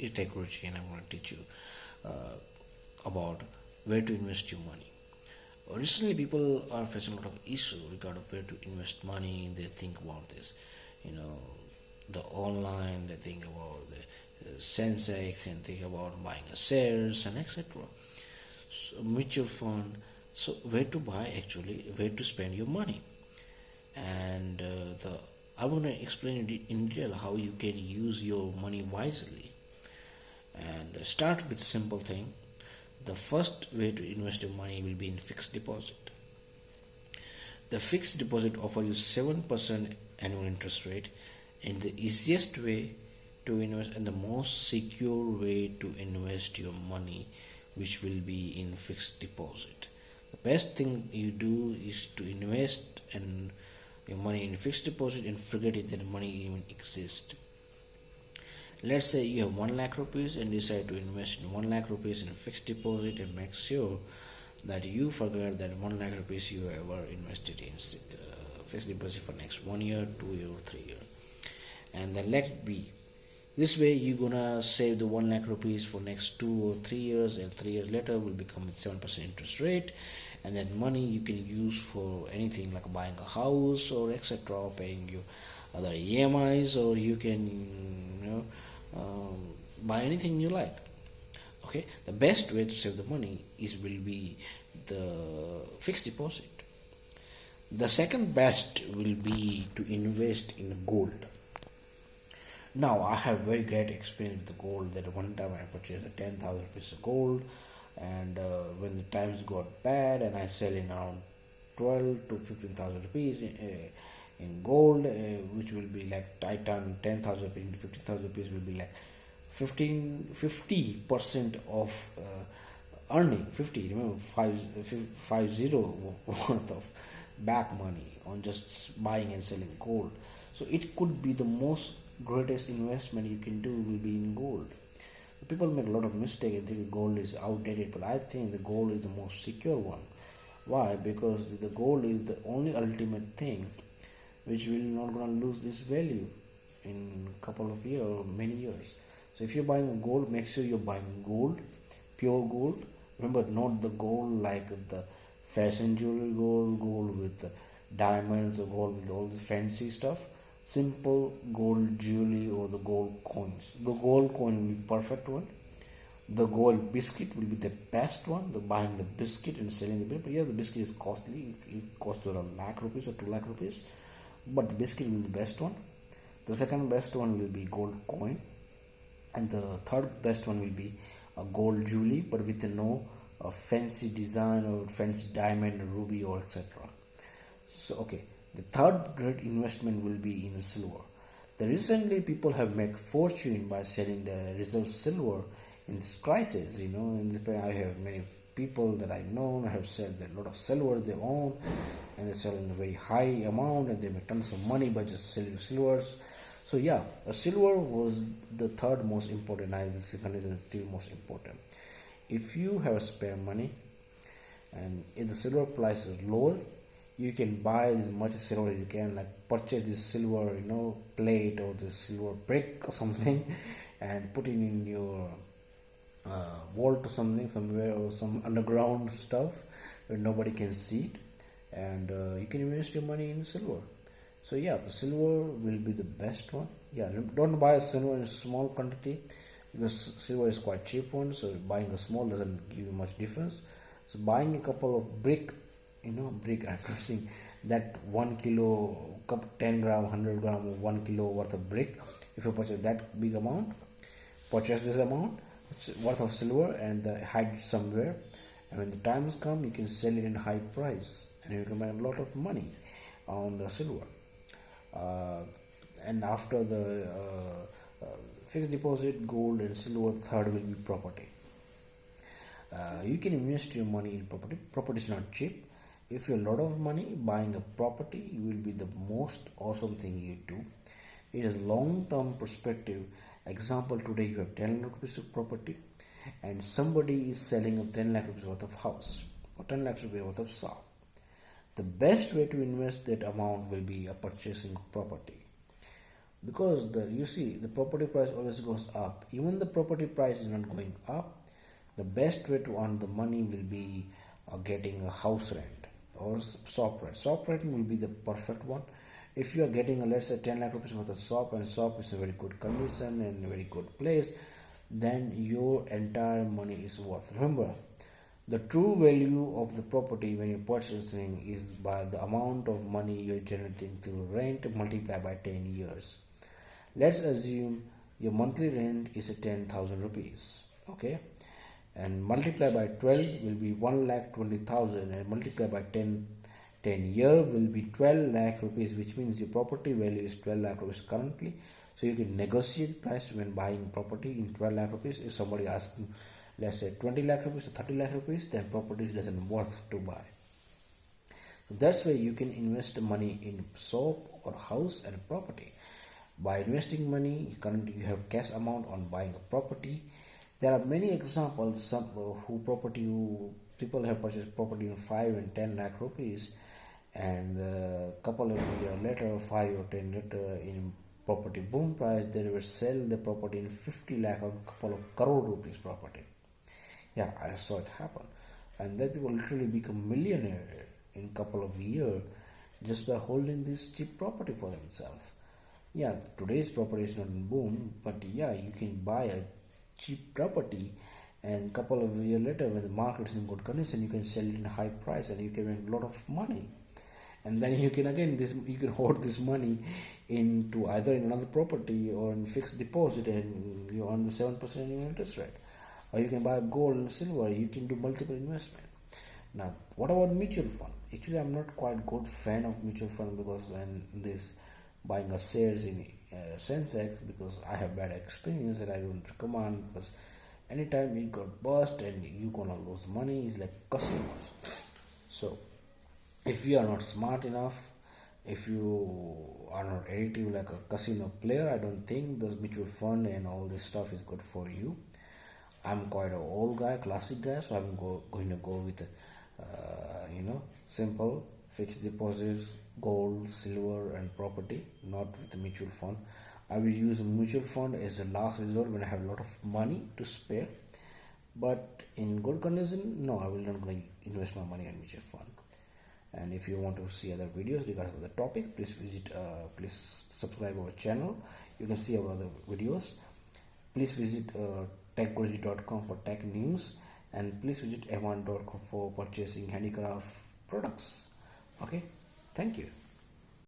techgurug, and I'm going to teach you about where to invest your money. Recently, people are facing a lot of issue regarding where to invest money. They think about this, you know, the online. They think about the Sensex and think about buying a shares and etc. So, mutual fund. So, where to buy actually, where to spend your money, and I want to explain in detail how you can use your money wisely. And start with simple thing. The first way to invest your money will be in fixed deposit. The fixed deposit offers you 7% annual interest rate, and the easiest way to invest and the most secure way to invest your money, which will be in fixed deposit. The best thing you do is to invest and your money in fixed deposit and forget it that money even exists. Let's say you have 1 lakh rupees and decide to invest in 1 lakh rupees in fixed deposit, and make sure that you forget that 1 lakh rupees you ever invested in fixed deposit for next 1 year, 2 year, or 3 year, and then let it be. This way you're gonna save the 1 lakh rupees for next 2 or 3 years, and 3 years later will become with 7% interest rate, and that money you can use for anything like buying a house or etc., paying your other EMIs, or you can buy anything you like. Okay, the best way to save the money will be the fixed deposit. The second best will be to invest in gold. Now I have very great experience with the gold. That one time I purchased a 10,000 piece of gold, and when the times got bad, and I sell in around 12 to 15,000 rupees in gold, which will be like Titan 10,000 rupees into 15,000 rupees will be like 50% of earning. 50, remember, 50 worth of back money on just buying and selling gold. So it could be the most greatest investment you can do will be in gold. People make a lot of mistake and think gold is outdated, but I think the gold is the most secure one. Why? Because the gold is the only ultimate thing which will not gonna lose its value in couple of years or many years. So if you're buying gold, make sure you're buying gold, pure gold. Remember, not the gold like the fashion jewelry gold with the diamonds, or gold with all the fancy stuff. Simple gold jewelry or the gold coins. The gold coin will be perfect one. The gold biscuit will be the best one. The buying the biscuit and selling the biscuit. But yeah, the biscuit is costly. It costs around 1 lakh rupees or 2 lakh rupees. But the biscuit will be the best one. The second best one will be gold coin, and the third best one will be a gold jewelry, but with no fancy design or fancy diamond, ruby, or etc. So okay, the third great investment will be in silver. The recently people have made fortune by selling the reserve silver in this crisis. In Japan I have many people that I know have sold a lot of silver they own, and they sell in a very high amount, and they make tons of money by just selling silvers. So yeah, silver was the third most important. I will say is still most important. If you have spare money, and if the silver price is lower, you can buy as much silver as you can, like purchase this silver plate or the silver brick or something, and put it in your vault or something somewhere, or some underground stuff where nobody can see it, and you can invest your money in silver. So yeah, the silver will be the best one. Yeah, don't buy silver in a small quantity, because silver is quite cheap one, so buying a small doesn't give you much difference. So buying a couple of brick I'm saying that 1 kilo, 10 gram, 100 gram, or 1 kilo worth of brick. If you purchase that big amount, purchase this amount worth of silver and hide it somewhere, and when the times come, you can sell it in high price, and you can make a lot of money on the silver. And after the fixed deposit, gold and silver, third will be property. You can invest your money in property. Property is not cheap. If you have a lot of money, buying a property will be the most awesome thing you do. It is long-term perspective. Example, today you have 10 lakh rupees of property, and somebody is selling a 10 lakh rupees worth of house or 10 lakh rupees worth of shop. The best way to invest that amount will be a purchasing property. because you see the property price always goes up. Even the property price is not going up, the best way to earn the money will be getting a house rent or shop rent. Shop rent will be the perfect one. If you are getting let's say 10 lakh rupees worth of shop, and shop is a very good condition and a very good place, then your entire money is worth. Remember, the true value of the property when you're purchasing is by the amount of money you're generating through rent multiplied by 10 years. Let's assume your monthly rent is 10,000 rupees, okay, and multiply by 12 will be 1,20,000, and multiply by 10 year will be 12 lakh rupees, which means your property value is 12 lakh rupees currently. So you can negotiate price when buying property in 12 lakh rupees. If somebody asks you, let's say 20 lakh rupees or 30 lakh rupees, then property doesn't worth to buy. So that's why you can invest money in shop or house and property. By investing money, currently you have cash amount on buying a property. There are many examples. Some people have purchased property in 5 and 10 lakh rupees, and a couple of years later, 5 or 10 later, in property boom price, they will sell the property in 50 lakh or a couple of crore rupees property. Yeah, I saw it happen, and then people literally become millionaire in a couple of years just by holding this cheap property for themselves. Yeah, today's property is not in boom, but yeah, you can buy a cheap property, and couple of years later when the market is in good condition, you can sell it in a high price and you can make a lot of money. And then you can you can hold this money into either in another property or in fixed deposit, and you earn the 7% interest rate. Or you can buy gold and silver. You can do multiple investment. Now, what about mutual fund? Actually, I'm not quite good fan of mutual fund, because when this buying a shares in Sensex, because I have bad experience and I don't recommend, because anytime it got bust and you gonna lose money, it's like casinos. So if you are not smart enough, if you are not addictive like a casino player, I don't think the mutual fund and all this stuff is good for you. I'm quite an old guy, classic guy, so I'm going to go with simple fixed deposits, gold, silver, and property, not with the mutual fund. I will use a mutual fund as a last resort when I have a lot of money to spare. But in good condition, no, I will not going to invest my money in mutual fund. And if you want to see other videos regarding the topic, please subscribe our channel. You can see our other videos. Please visit techgurug.com for tech news, and please visit ahvan.com for purchasing handicraft products. Okay, thank you.